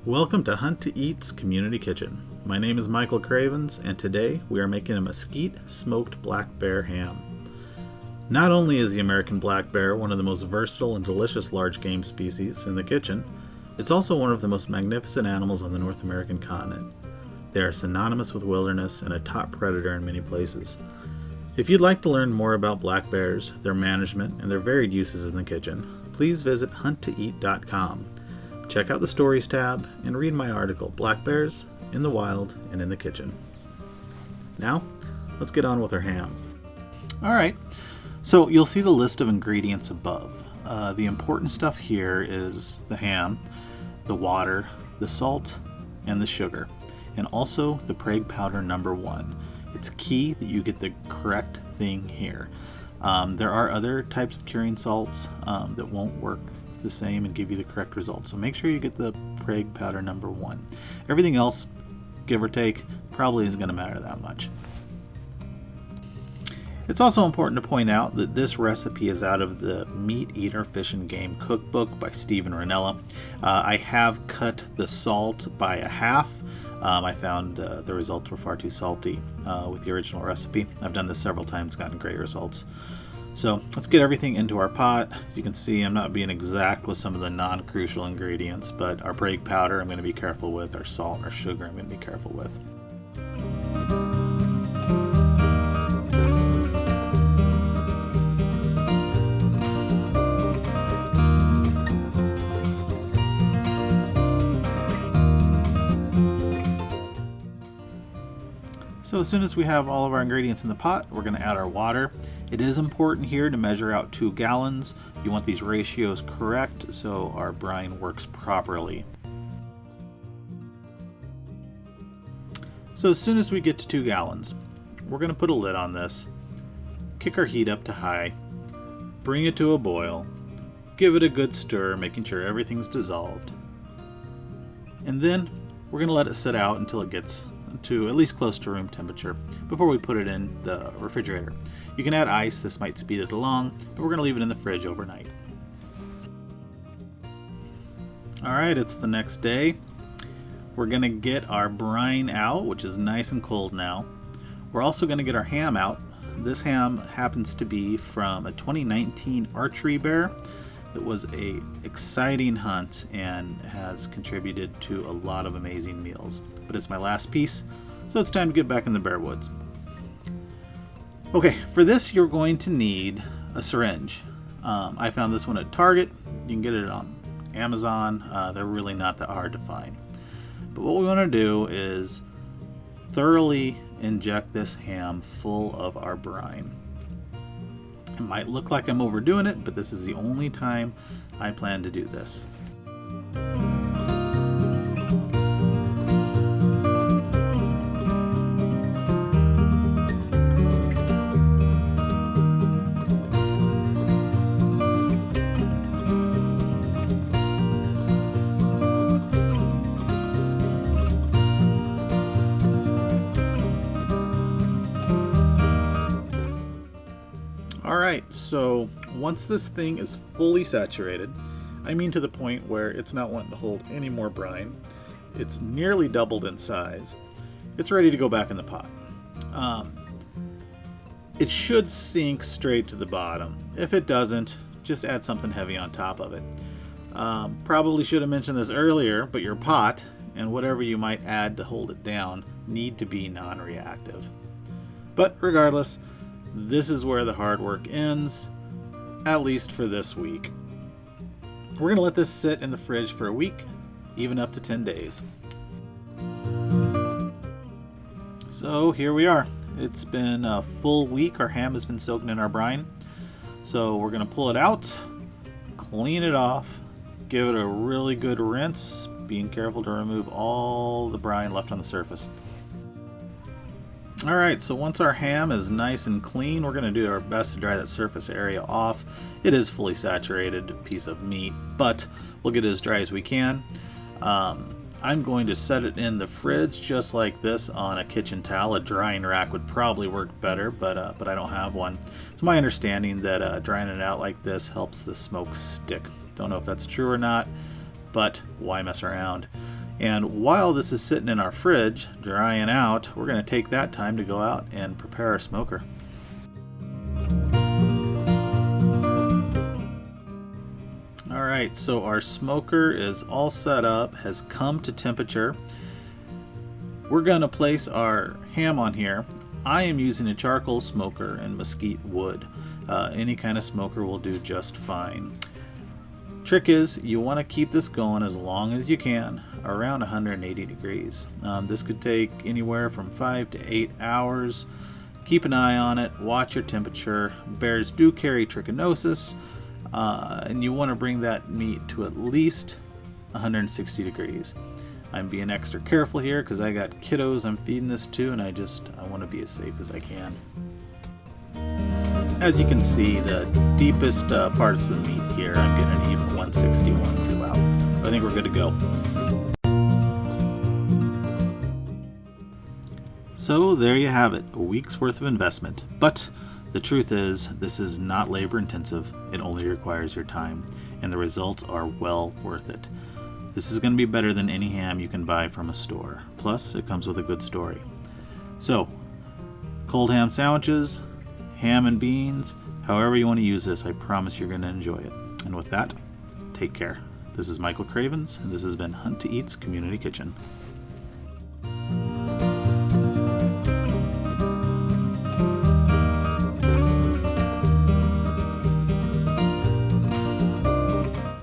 Welcome to Hunt to Eat's Community Kitchen. My name is Michael Cravens, and today we are making a mesquite smoked black bear ham. Not only is the American black bear one of the most versatile and delicious large game species in the kitchen, it's also one of the most magnificent animals on the North American continent. They are synonymous with wilderness and a top predator in many places. If you'd like to learn more about black bears, their management, and their varied uses in the kitchen, please visit hunttooeat.com. Check out the Stories tab and read my article, Black Bears in the Wild and in the Kitchen. Now, let's get on with our ham. Alright, so you'll see the list of ingredients above. The important stuff here is the ham, the water, the salt, and the sugar, and also the Prague powder number 1. It's key that you get the correct thing here. There are other types of curing salts that won't work the same and give you the correct result. So make sure you get the Prague powder number 1. Everything else, give or take, probably isn't going to matter that much. It's also important to point out that this recipe is out of the Meat Eater Fish and Game Cookbook by Stephen Ranella. I have cut the salt by a half. I found the results were far too salty with the original recipe. I've done this several times, gotten great results. So let's get everything into our pot. As you can see, I'm not being exact with some of the non-crucial ingredients, but our Prague powder I'm going to be careful with, our salt and our sugar I'm going to be careful with. So as soon as we have all of our ingredients in the pot, we're going to add our water. It is important here to measure out 2 gallons. You want these ratios correct so our brine works properly. So as soon as we get to 2 gallons, we're going to put a lid on this, kick our heat up to high, bring it to a boil, give it a good stir, making sure everything's dissolved. And then we're going to let it sit out until it gets to at least close to room temperature before we put it in the refrigerator. You can add ice, this might speed it along, but we're going to leave it in the fridge overnight. Alright, it's the next day. We're going to get our brine out, which is nice and cold now. We're also going to get our ham out. This ham happens to be from a 2019 archery bear that was a exciting hunt and has contributed to a lot of amazing meals. But it's my last piece, so it's time to get back in the bear woods. Okay, for this you're going to need a syringe. I found this one at Target. You can get it on Amazon. They're really not that hard to find. But what we want to do is thoroughly inject this ham full of our brine. It might look like I'm overdoing it, but this is the only time I plan to do this. Alright, so once this thing is fully saturated, I mean to the point where it's not wanting to hold any more brine, it's nearly doubled in size, it's ready to go back in the pot. It should sink straight to the bottom. If it doesn't, just add something heavy on top of it. Probably should have mentioned this earlier, but your pot and whatever you might add to hold it down need to be non-reactive. But regardless, this is where the hard work ends, at least for this week. We're going to let this sit in the fridge for a week, even up to 10 days. So here we are. It's been a full week. Our ham has been soaking in our brine. So we're going to pull it out, clean it off, give it a really good rinse, being careful to remove all the brine left on the surface. Alright, so once our ham is nice and clean, we're going to do our best to dry that surface area off. It is fully saturated piece of meat, but we'll get it as dry as we can. I'm going to set it in the fridge just like this on a kitchen towel. A drying rack would probably work better, but I don't have one. It's my understanding that drying it out like this helps the smoke stick. Don't know if that's true or not, but why mess around? And while this is sitting in our fridge, drying out, we're going to take that time to go out and prepare our smoker. Alright, so our smoker is all set up, has come to temperature. We're going to place our ham on here. I am using a charcoal smoker and mesquite wood. Any kind of smoker will do just fine. Trick is, you want to keep this going as long as you can, around 180 degrees. This could take anywhere from 5 to 8 hours. Keep an eye on it, watch your temperature. Bears do carry trichinosis, and you want to bring that meat to at least 160 degrees. I'm being extra careful here because I got kiddos I'm feeding this to, and I want to be as safe as I can. As you can see, the deepest parts of the meat here, I'm getting an even 161 throughout. So I think we're good to go. So there you have it, a week's worth of investment. But the truth is, this is not labor intensive. It only requires your time, and the results are well worth it. This is going to be better than any ham you can buy from a store. Plus, it comes with a good story. So, cold ham sandwiches, ham and beans, however you want to use this, I promise you're going to enjoy it. And with that, take care. This is Michael Cravens, and this has been Hunt to Eat's Community Kitchen.